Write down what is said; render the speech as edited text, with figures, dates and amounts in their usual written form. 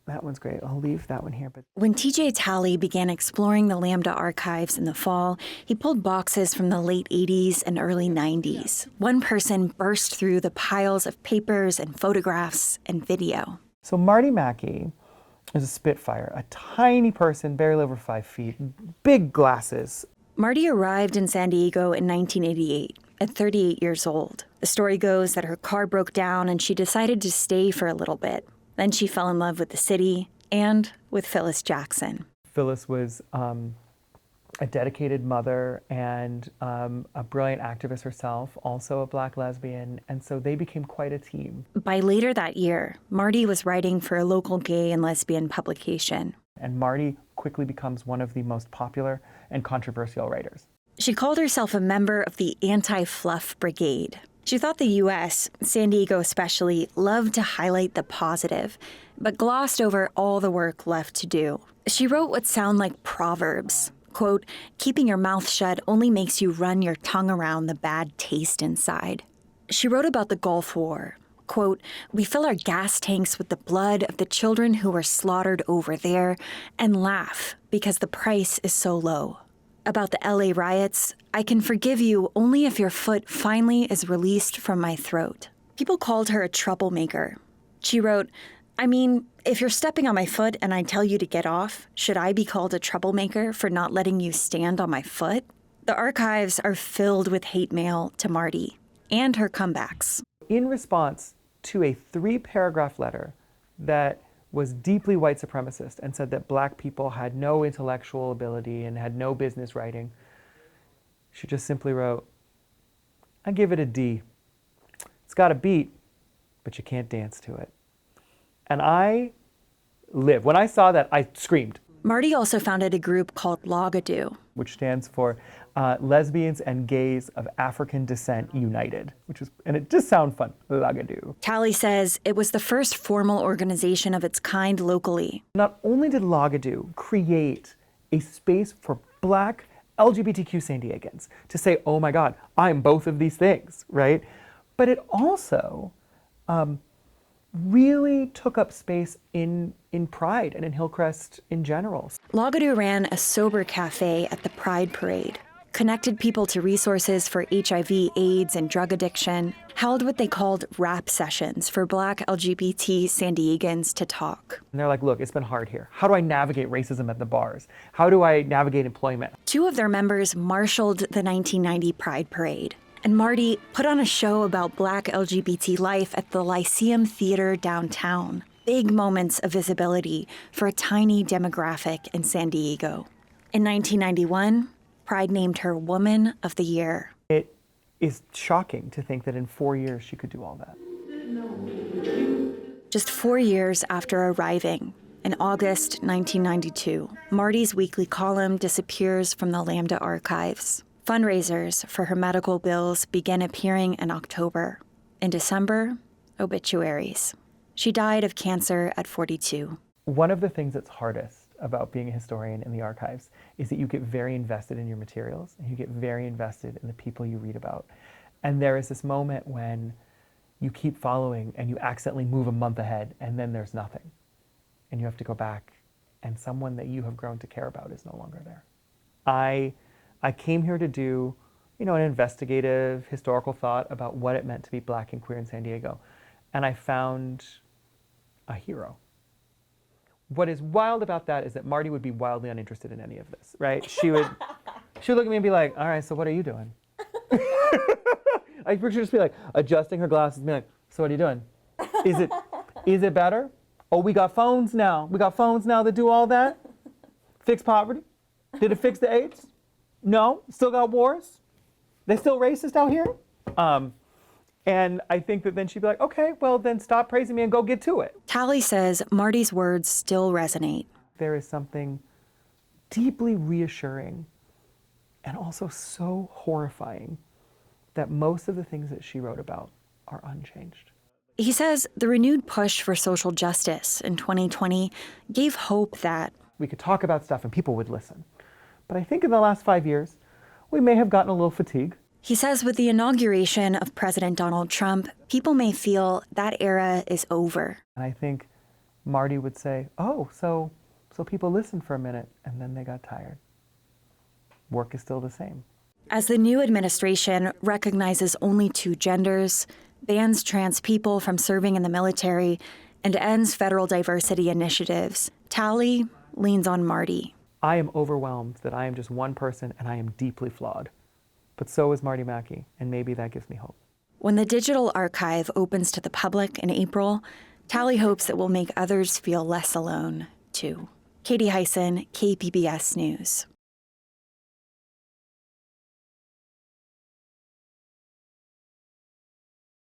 That one's great. I'll leave that one here. But When TJ Talley began exploring the Lambda archives in the fall, he pulled boxes from the late 80s and early 90s. One person burst through the piles of papers and photographs and video. so Marty Mackey is a Spitfire, a tiny person, barely over 5 feet, big glasses. Marty arrived in San Diego in 1988 at 38 years old. The story goes that her car broke down and she decided to stay for a little bit. Then she fell in love with the city and with Phyllis Jackson. Phyllis was a dedicated mother and a brilliant activist herself, also a Black lesbian, and so they became quite a team. By later that year, Marty was writing for a local gay and lesbian publication. And Marty quickly becomes one of the most popular and controversial writers. She called herself a member of the Anti-Fluff Brigade. She thought the U.S., San Diego especially, loved to highlight the positive, but glossed over all the work left to do. She wrote what sound like proverbs. Quote, keeping your mouth shut only makes you run your tongue around the bad taste inside. She wrote about the Gulf War. Quote, we fill our gas tanks with the blood of the children who were slaughtered over there and laugh because the price is so low. About the LA riots, I can forgive you only if your foot finally is released from my throat. People called her a troublemaker. She wrote, I mean, if you're stepping on my foot and I tell you to get off, should I be called a troublemaker for not letting you stand on my foot? The archives are filled with hate mail to Marty and her comebacks. In response to a 3-paragraph letter that was deeply white supremacist and said that Black people had no intellectual ability and had no business writing, she just simply wrote, I give it a D. It's got a beat, but you can't dance to it. And I live. When I saw that, I screamed. Marty also founded a group called Logadu, which stands for Lesbians and Gays of African Descent United, and it just sounds fun, Logadu. Talley says it was the first formal organization of its kind locally. Not only did Logadu create a space for Black LGBTQ San Diegans to say, oh my God, I'm both of these things, right? But it also really took up space in Pride and in Hillcrest in general. Logadu ran a sober cafe at the Pride Parade, connected people to resources for HIV, AIDS, and drug addiction, held what they called rap sessions for Black LGBT San Diegans to talk. And they're like, look, it's been hard here. How do I navigate racism at the bars? How do I navigate employment? 2 of their members marshaled the 1990 Pride Parade. And Marty put on a show about Black LGBT life at the Lyceum Theater downtown. Big moments of visibility for a tiny demographic in San Diego. In 1991, Pride named her Woman of the Year. It is shocking to think that in 4 years she could do all that. Just 4 years after arriving, in August 1992, Marty's weekly column disappears from the Lambda archives. Fundraisers for her medical bills began appearing in October. In December, obituaries. She died of cancer at 42. One of the things that's hardest about being a historian in the archives is that you get very invested in your materials and you get very invested in the people you read about. And there is this moment when you keep following and you accidentally move a month ahead and then there's nothing. And you have to go back and someone that you have grown to care about is no longer there. I came here to do, an investigative historical thought about what it meant to be Black and queer in San Diego. And I found a hero. What is wild about that is that Marty would be wildly uninterested in any of this, right? She would look at me and be like, all right, so what are you doing? I picture her just be like adjusting her glasses and be like, so what are you doing? Is it better? Oh, we got phones now. We got phones now that do all that. Fix poverty? Did it fix the AIDS? No, still got wars. They still racist out here. And I think that then she'd be like, okay, well then stop praising me and go get to it. Talley says Marty's words still resonate. There is something deeply reassuring and also so horrifying that most of the things that she wrote about are unchanged. He says the renewed push for social justice in 2020 gave hope that we could talk about stuff and people would listen. But I think in the last 5 years, we may have gotten a little fatigued. He says with the inauguration of President Donald Trump, people may feel that era is over. And I think Marty would say, oh, so people listened for a minute and then they got tired. Work is still the same. As the new administration recognizes only 2 genders, bans trans people from serving in the military, and ends federal diversity initiatives, Tally leans on Marty. I am overwhelmed that I am just one person and I am deeply flawed. But so is Marty Mackey, and maybe that gives me hope. When the digital archive opens to the public in April, Tally hopes it will make others feel less alone, too. Katie Hyson, KPBS News.